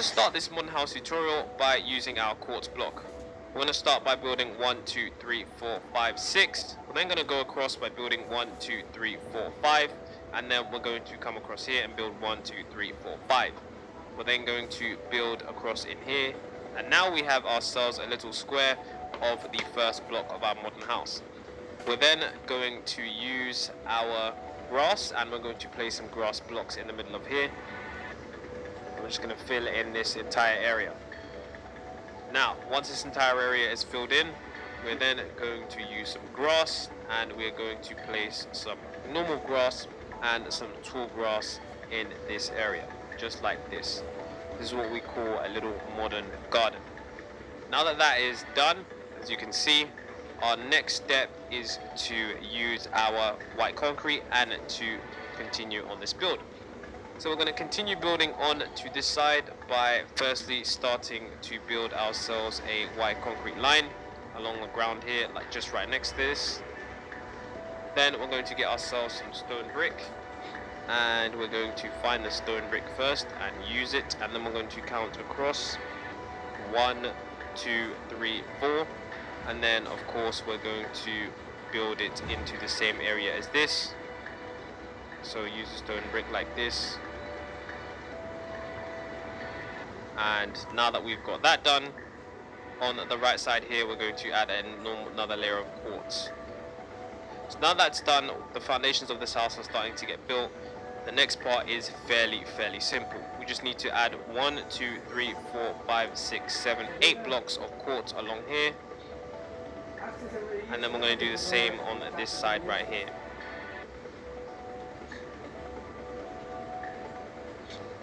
to start this modern house tutorial by using our quartz block. We're going to start by building 1, 2, 3, 4, 5, 6. We're then going to go across by building 1, 2, 3, 4, 5. And then we're going to come across here and build 1, 2, 3, 4, 5. We're then going to build across in here. And now we have ourselves a little square of the first block of our modern house. We're then going to use our grass, and we're going to place some grass blocks in the middle of here. We're just going to fill in this entire area. Now, once this entire area is filled in, we're then going to use some grass, and we're going to place some normal grass and some tall grass in this area, just like this. This is what we call a little modern garden. Now that that is done, as you can see, our next step is to use our white concrete and to continue on this build. So we're going to continue building on to this side by firstly starting to build ourselves a white concrete line along the ground here, like just right next to this. Then we're going to get ourselves some stone brick, and we're going to find the stone brick first and use it, and then we're going to count across 1, 2, 3, 4, and then of course we're going to build it into the same area as this. So use a stone brick like this. And now that we've got that done, on the right side here we're going to add another layer of quartz. So now that's done, the foundations of this house are starting to get built. The next part is fairly simple. We just need to add 1, 2, 3, 4, 5, 6, 7, 8 blocks of quartz along here. And then we're going to do the same on this side right here.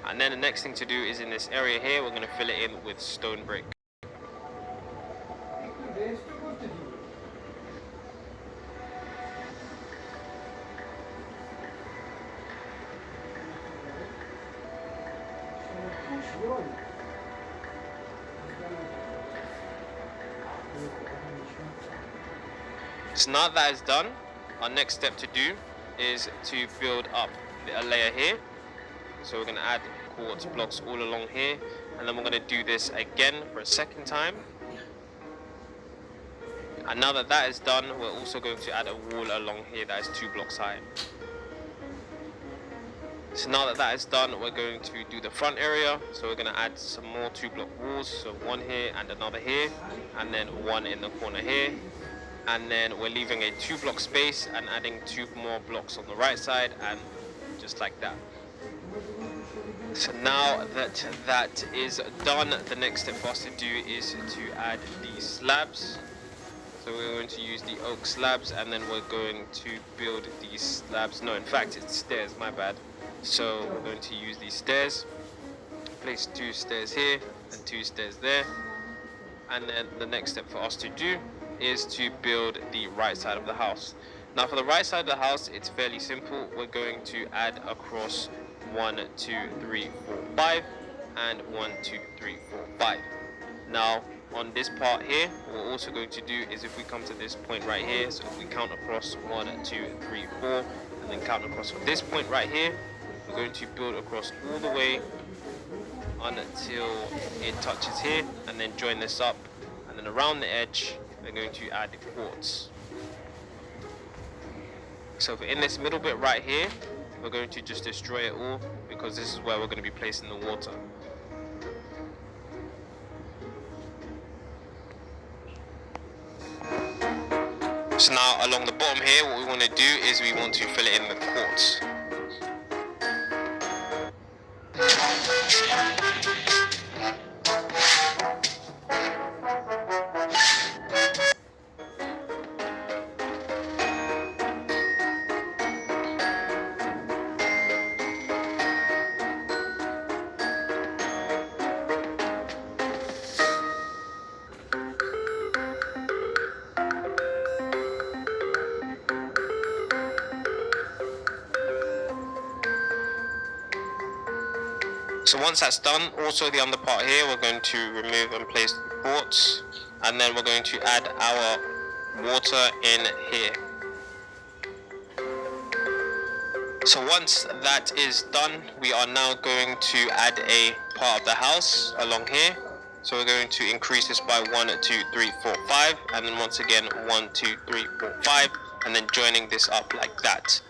And then the next thing to do is in this area here, we're going to fill it in with stone brick. So now that is done, our next step to do is to build up a layer here. So we're going to add quartz blocks all along here, and then we're going to do this again for a second time. And now that that is done, we're also going to add a wall along here that is 2 blocks high. So now that that is done, we're going to do the front area. So we're going to add some more 2-block walls, so one here and another here, and then one in the corner here. And then we're leaving a 2-block space and adding 2 more blocks on the right side, and just like that. So now that that is done, the next step for us to do is to add these slabs. So we're going to use the oak slabs, and then we're going to build these slabs. No, in fact it's stairs, my bad. So we're going to use these stairs, place 2 stairs here and 2 stairs there. And then the next step for us to do is to build the right side of the house. Now for the right side of the house, it's fairly simple. We're going to add across 1, 2, 3, 4, 5, and 1, 2, 3, 4, 5. Now on this part here, what we're also going to do is if we come to this point right here, so if we count across 1, 2, 3, 4, and then count across from this point right here, we're going to build across all the way until it touches here, and then join this up, and then around the edge we're going to add quartz. So in this middle bit right here, we're going to just destroy it all, because this is where we're going to be placing the water. So now along the bottom here, what we want to do is we want to fill it in with quartz. So once that's done, also the under part here, we're going to remove and place the quartz, and then we're going to add our water in here. So once that is done, we are now going to add a part of the house along here. So we're going to increase this by 1, 2, 3, 4, 5, and then once again 1, 2, 3, 4, 5, and then joining this up like that.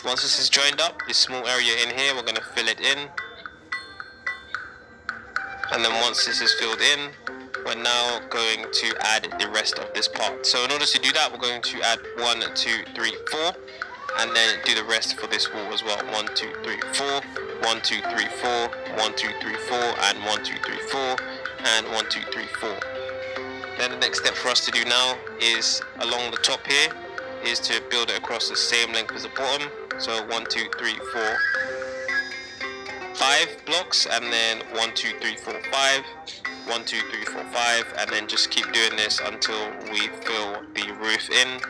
Once this is joined up, this small area in here, we're going to fill it in. And then once this is filled in, we're now going to add the rest of this part. So in order to do that, we're going to add 1, 2, 3, 4, and then do the rest for this wall as well. 1, 2, 3, 4, 1, 2, 3, 4, 1, 2, 3, 4, and 1, 2, 3, 4, and 1, 2, 3, 4. Then the next step for us to do now is along the top here, is to build it across the same length as the bottom. So 1, 2, 3, 4, 5 blocks, and then 1, 2, 3, 4, 5, 1, 2, 3, 4, 5, and then just keep doing this until we fill the roof in.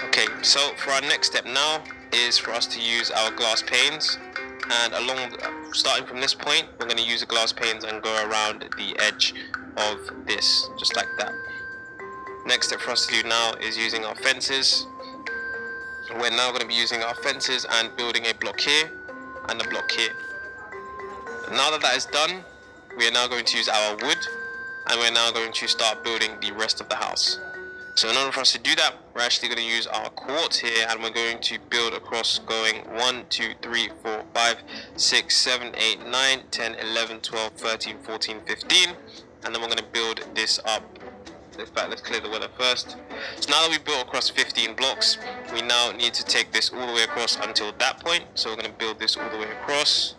Okay, so for our next step now is for us to use our glass panes, and starting from this point, we're going to use the glass panes and go around the edge of this, just like that. Next step for us to do now is using our fences. We're now going to be using our fences and building a block here and a block here. Now that that is done, we are now going to use our wood, and we're now going to start building the rest of the house. So in order for us to do that, we're actually going to use our quartz here, and we're going to build across going 1, 2, 3, 4, 5, 6, 7, 8, 9, 10, 11, 12, 13, 14, 15, and then we're going to build this up. In fact, let's clear the weather first. So now that we've built across 15 blocks, we now need to take this all the way across until that point. So we're going to build this all the way across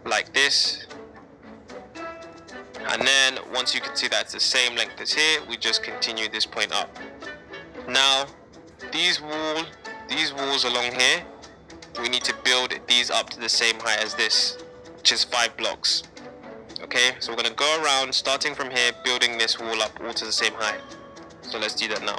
like this. And then once you can see that it's the same length as here, we just continue this point up. Now these walls along here, we need to build these up to the same height as this, which is 5 blocks. Okay, so we're going to go around starting from here, building this wall up all to the same height. So let's do that now.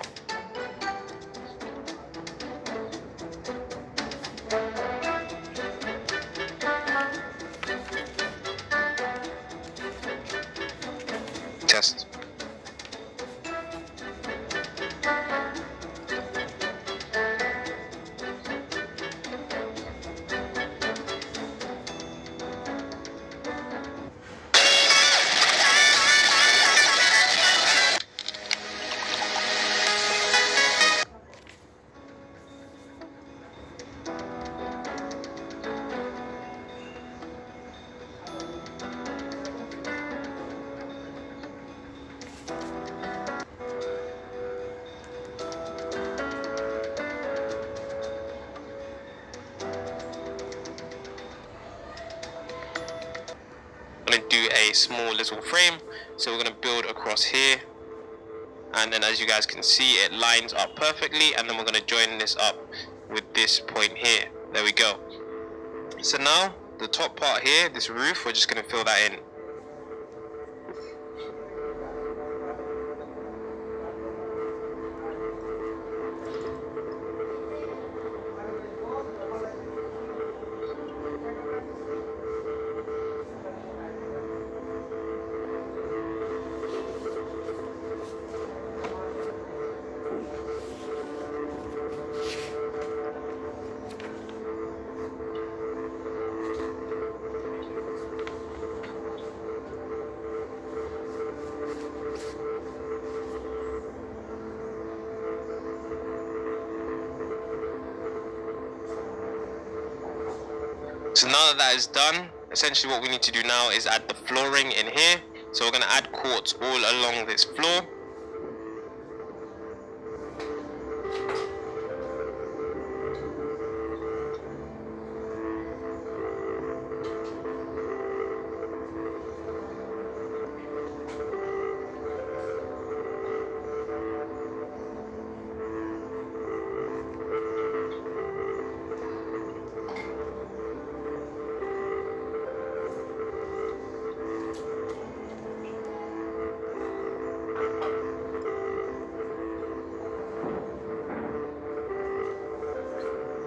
Test. Do a small little frame, so we're going to build across here, and then as you guys can see, it lines up perfectly, and then we're going to join this up with this point here. There we go. So now the top part here, this roof, we're just going to fill that in. So now that that is done, essentially what we need to do now is add the flooring in here. So we're going to add quartz all along this floor.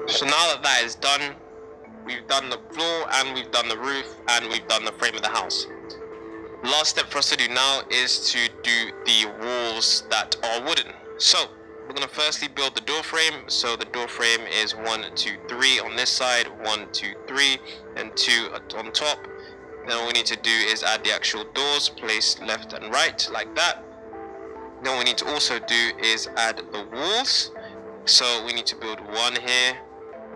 So now that that is done, we've done the floor and we've done the roof and we've done the frame of the house. Last step for us to do now is to do the walls that are wooden. So we're gonna firstly build the door frame. So the door frame is 1, 2, 3 on this side, 1, 2, 3, and 2 on top. Then all we need to do is add the actual doors, placed left and right like that. Then what we need to also do is add the walls. So we need to build one here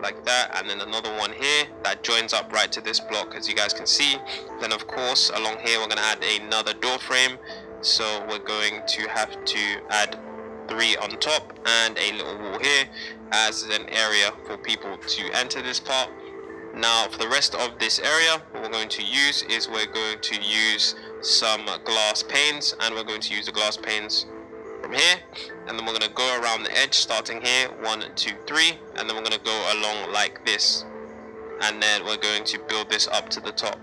like that, and then another one here that joins up right to this block, as you guys can see. Then of course along here we're going to add another door frame, so we're going to have to add 3 on top and a little wall here as an area for people to enter this part. Now for the rest of this area, what we're going to use is we're going to use some glass panes, and we're going to use the glass panes from here, and then we're going to go around the edge starting here, 1, 2, 3, and then we're going to go along like this, and then we're going to build this up to the top.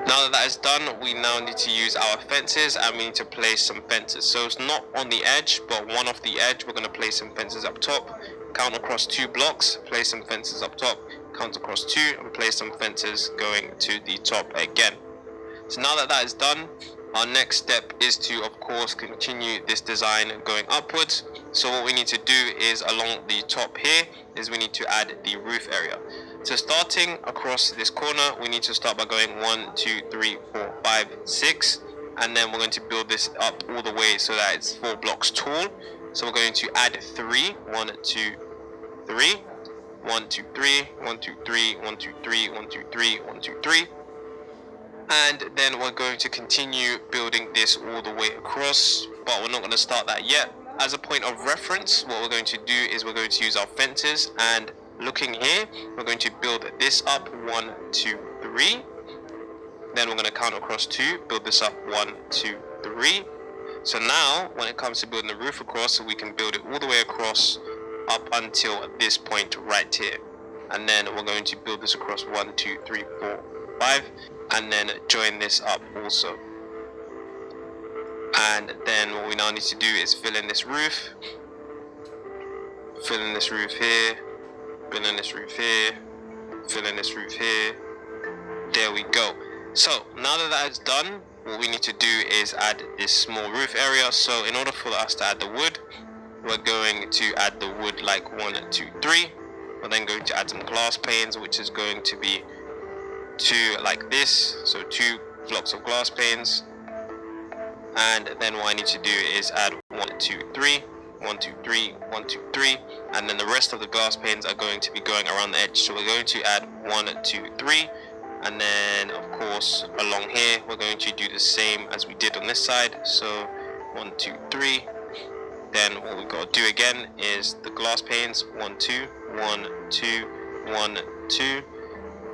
Now that is done, we now need to use our fences, and we need to place some fences. So it's not on the edge, but one off the edge. We're going to place some fences up top, count across 2 blocks, place some fences up top, count across 2, and place some fences going to the top again. So now that that is done, our next step is to of course continue this design going upwards. So what we need to do is along the top here is we need to add the roof area. So starting across this corner, we need to start by going 1, 2, 3, 4, 5, 6, and then we're going to build this up all the way so that it's 4 blocks tall. So we're going to add 3, 1, 2, 3, 1, 2, 3, 1, 2, 3, 1, 2, 3, 1, 2, 3, 1, 2, 3. And then we're going to continue building this all the way across, but we're not going to start that yet. As a point of reference, what we're going to do is we're going to use our fences, and looking here, we're going to build this up 1, 2, 3. Then we're going to count across 2, build this up 1, 2, 3. So now, when it comes to building the roof across, we can build it all the way across up until this point right here. And then we're going to build this across 1, 2, 3, 4, 5, and then join this up also. And then what we now need to do is fill in this roof. Fill in this roof here. Fill in this roof here. Fill in this roof here. There we go. So now that that is done, what we need to do is add this small roof area. So in order for us to add the wood, we're going to add the wood like 1, 2, 3. We're then going to add some glass panes, which is going to be 2 like this. So 2 blocks of glass panes. And then what I need to do is add 1, 2, 3, 1, 2, 3, 1, 2, 3, and then the rest of the glass panes are going to be going around the edge. So we're going to add 1, 2, 3, and then of course along here we're going to do the same as we did on this side. So 1, 2, 3. Then what we've got to do again is the glass panes, 1, 2, 1, 2, 1, 2,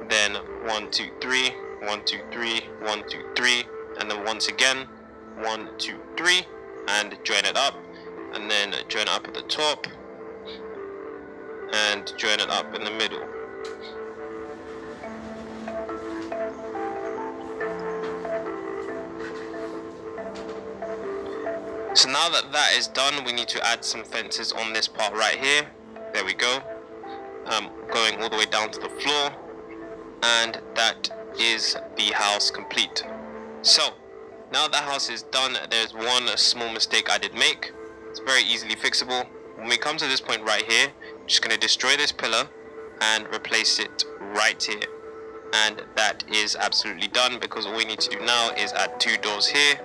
then 1, 2, 3, 1, 2, 3, 1, 2, 3, and then once again 1, 2, 3, and join it up, and then join it up at the top, and join it up in the middle. So now that that is done, we need to add some fences on this part right here. There we go. Going all the way down to the floor, and that is the house complete. So now that house is done, there's one small mistake I did make. It's very easily fixable. When we come to this point right here, I'm just going to destroy this pillar and replace it right here. And that is absolutely done, because all we need to do now is add 2 doors here,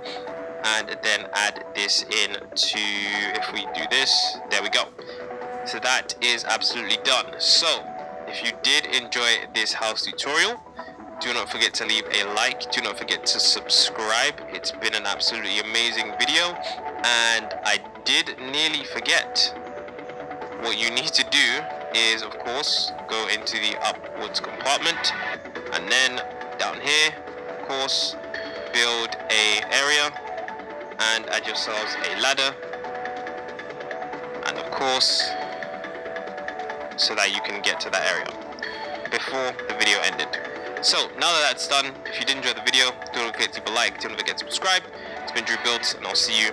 and then add this in to, if we do this, there we go. So that is absolutely done. So if you did enjoy this house tutorial, do not forget to leave a like, do not forget to subscribe. It's been an absolutely amazing video, and I did nearly forget. What you need to do is of course go into the upwards compartment, and then down here of course build a area and add yourselves a ladder, and of course so that you can get to that area before the video ended. So now that that's done, if you did enjoy the video, don't forget to leave a like, don't forget to subscribe. It's been Drew Builds, and I'll see you